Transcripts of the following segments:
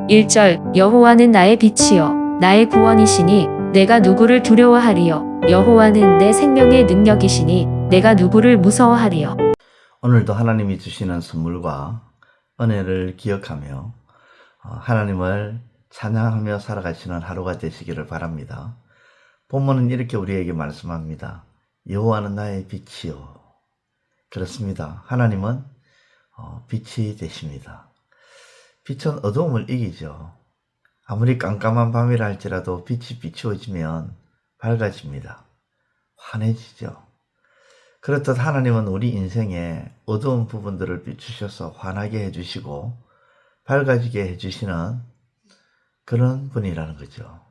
1절 여호와는 나의 빛이요 나의 구원이시니 내가 누구를 두려워하리요. 여호와는 내 생명의 능력이시니 내가 누구를 무서워하리요. 오늘도 하나님이 주시는 선물과 은혜를 기억하며 하나님을 찬양하며 살아가시는 하루가 되시기를 바랍니다. 본문은 이렇게 우리에게 말씀합니다. 여호와는 나의 빛이요. 그렇습니다. 하나님은 빛이 되십니다. 빛은 어두움을 이기죠. 아무리 깜깜한 밤이라 할지라도 빛이 비추어지면 밝아집니다. 환해지죠. 그렇듯 하나님은 우리 인생의 어두운 부분들을 비추셔서 환하게 해주시고 밝아지게 해주시는 그런 분이라는 거죠.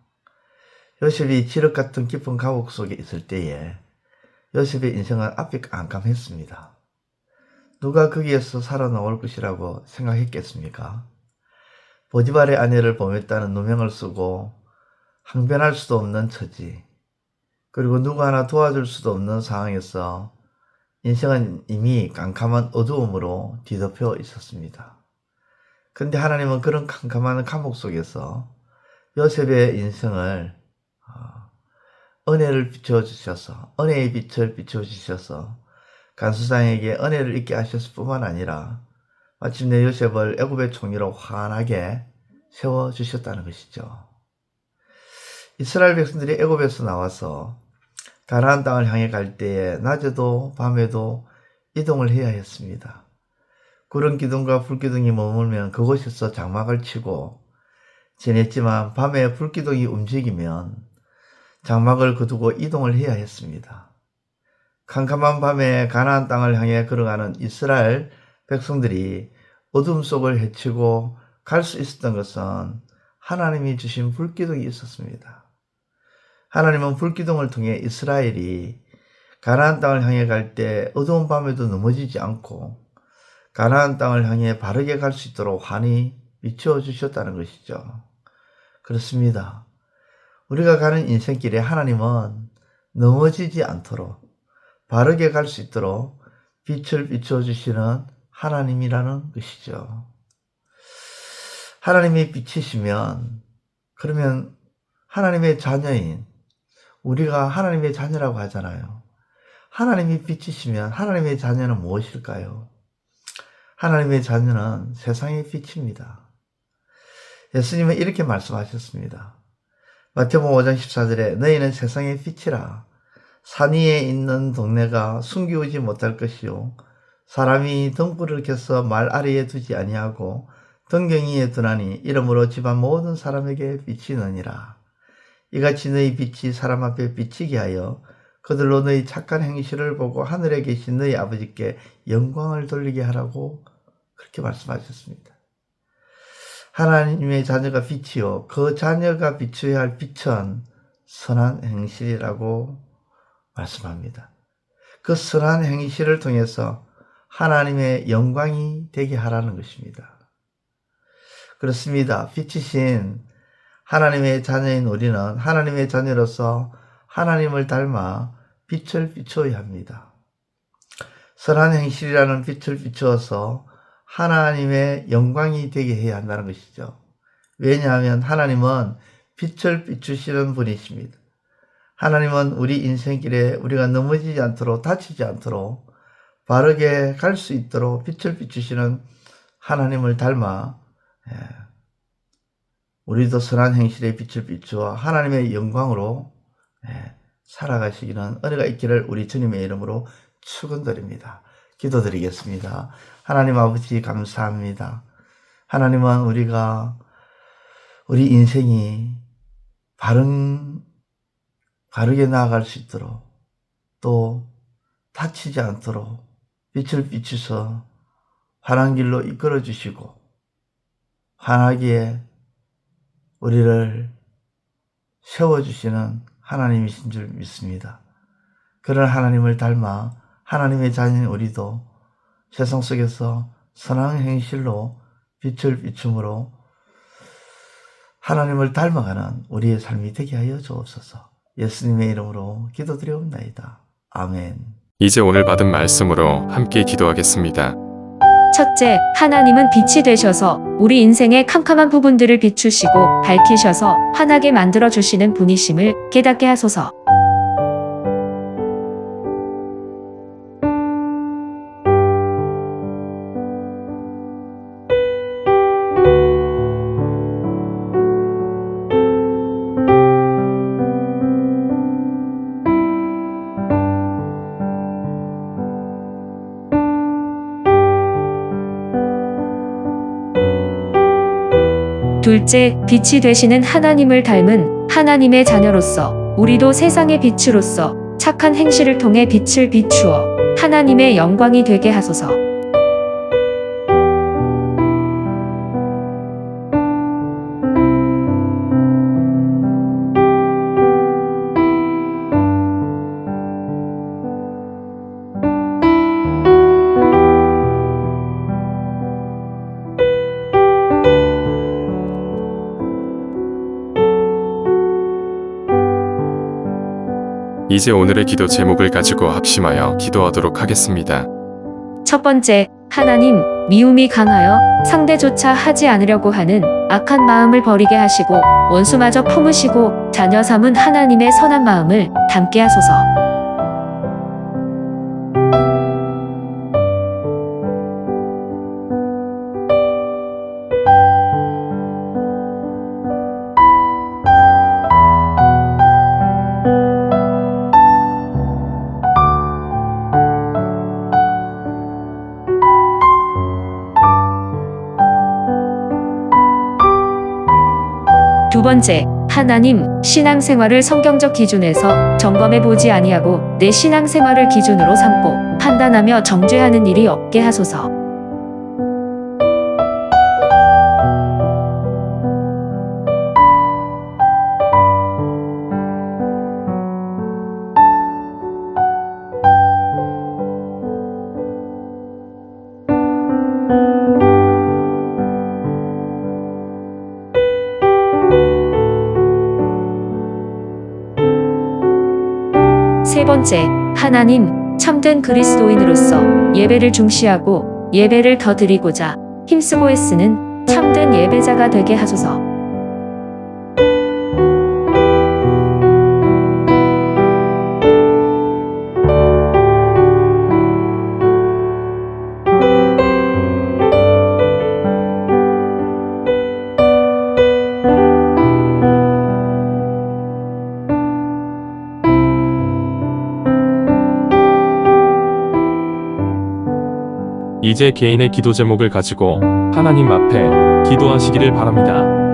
요셉이 지륵 같은 깊은 감옥 속에 있을 때에 요셉의 인생은 앞이 깜깜했습니다. 누가 거기에서 살아나올 것이라고 생각했겠습니까? 보디발의 아내를 범했다는 누명을 쓰고 항변할 수도 없는 처지, 그리고 누구 하나 도와줄 수도 없는 상황에서 인생은 이미 깜깜한 어두움으로 뒤덮여 있었습니다. 그런데 하나님은 그런 깜깜한 감옥 속에서 요셉의 인생을 은혜를 비춰주셔서, 은혜의 빛을 비춰주셔서 간수장에게 은혜를 있게 하셨을 뿐만 아니라 마침내 요셉을 애굽의 총리로 환하게 세워주셨다는 것이죠. 이스라엘 백성들이 애굽에서 나와서 가나안 땅을 향해 갈 때에 낮에도 밤에도 이동을 해야 했습니다. 구름 기둥과 불 기둥이 머물면 그곳에서 장막을 치고 지냈지만 밤에 불 기둥이 움직이면 장막을 거두고 이동을 해야 했습니다. 캄캄한 밤에 가나안 땅을 향해 걸어가는 이스라엘 백성들이 어둠 속을 헤치고 갈 수 있었던 것은 하나님이 주신 불기둥이 있었습니다. 하나님은 불기둥을 통해 이스라엘이 가나안 땅을 향해 갈 때 어두운 밤에도 넘어지지 않고 가나안 땅을 향해 바르게 갈 수 있도록 환히 비추어 주셨다는 것이죠. 그렇습니다. 우리가 가는 인생길에 하나님은 넘어지지 않도록 바르게 갈 수 있도록 빛을 비추어 주시는 하나님이라는 것이죠. 하나님이 빛이시면 그러면 하나님의 자녀인 우리가 하나님의 자녀라고 하잖아요. 하나님이 빛이시면 하나님의 자녀는 무엇일까요? 하나님의 자녀는 세상의 빛입니다. 예수님은 이렇게 말씀하셨습니다. 마태복음 5장 14절에 너희는 세상의 빛이라. 산 위에 있는 동네가 숨기우지 못할 것이요 사람이 등불을 켜서 말 아래에 두지 아니하고 등경위에 두나니 이러므로 집안 모든 사람에게 비치느니라. 이같이 너희 빛이 사람 앞에 비치게 하여 그들로 너희 착한 행실을 보고 하늘에 계신 너희 아버지께 영광을 돌리게 하라고 그렇게 말씀하셨습니다. 하나님의 자녀가 빛이요 그 자녀가 비추어야 할 빛은 선한 행실이라고 말씀합니다. 그 선한 행실을 통해서 하나님의 영광이 되게 하라는 것입니다. 그렇습니다. 빛이신 하나님의 자녀인 우리는 하나님의 자녀로서 하나님을 닮아 빛을 비추어야 합니다. 선한 행실이라는 빛을 비추어서 하나님의 영광이 되게 해야 한다는 것이죠. 왜냐하면 하나님은 빛을 비추시는 분이십니다. 하나님은 우리 인생길에 우리가 넘어지지 않도록 다치지 않도록 바르게 갈 수 있도록 빛을 비추시는 하나님을 닮아 우리도 선한 행실의 빛을 비추어 하나님의 영광으로 살아가시기는 은혜가 있기를 우리 주님의 이름으로 축원드립니다. 기도드리겠습니다. 하나님 아버지 감사합니다. 하나님은 우리 인생이 바르게 나아갈 수 있도록 또 다치지 않도록 빛을 비추서 환한 길로 이끌어 주시고 환하게 우리를 세워주시는 하나님이신 줄 믿습니다. 그런 하나님을 닮아 하나님의 자녀인 우리도 세상 속에서 선한 행실로 빛을 비춤으로 하나님을 닮아가는 우리의 삶이 되게 하여 주옵소서. 예수님의 이름으로 기도드리옵나이다. 아멘. 이제 오늘 받은 말씀으로 함께 기도하겠습니다. 첫째, 하나님은 빛이 되셔서 우리 인생의 캄캄한 부분들을 비추시고 밝히셔서 환하게 만들어 주시는 분이심을 깨닫게 하소서. 둘째, 빛이 되시는 하나님을 닮은 하나님의 자녀로서 우리도 세상의 빛으로서 착한 행실을 통해 빛을 비추어 하나님의 영광이 되게 하소서. 이제 오늘의 기도 제목을 가지고 합심하여 기도하도록 하겠습니다. 첫 번째, 하나님, 미움이 강하여 상대조차 하지 않으려고 하는 악한 마음을 버리게 하시고 원수마저 품으시고 자녀 삼은 하나님의 선한 마음을 담게 하소서. 두 번째, 하나님, 신앙생활을 성경적 기준에서 점검해 보지 아니하고 내 신앙생활을 기준으로 삼고 판단하며 정죄하는 일이 없게 하소서. 세 번째, 하나님, 참된 그리스도인으로서 예배를 중시하고 예배를 더 드리고자 힘쓰고 애쓰는 참된 예배자가 되게 하소서. 이제 개인의 기도 제목을 가지고 하나님 앞에 기도하시기를 바랍니다.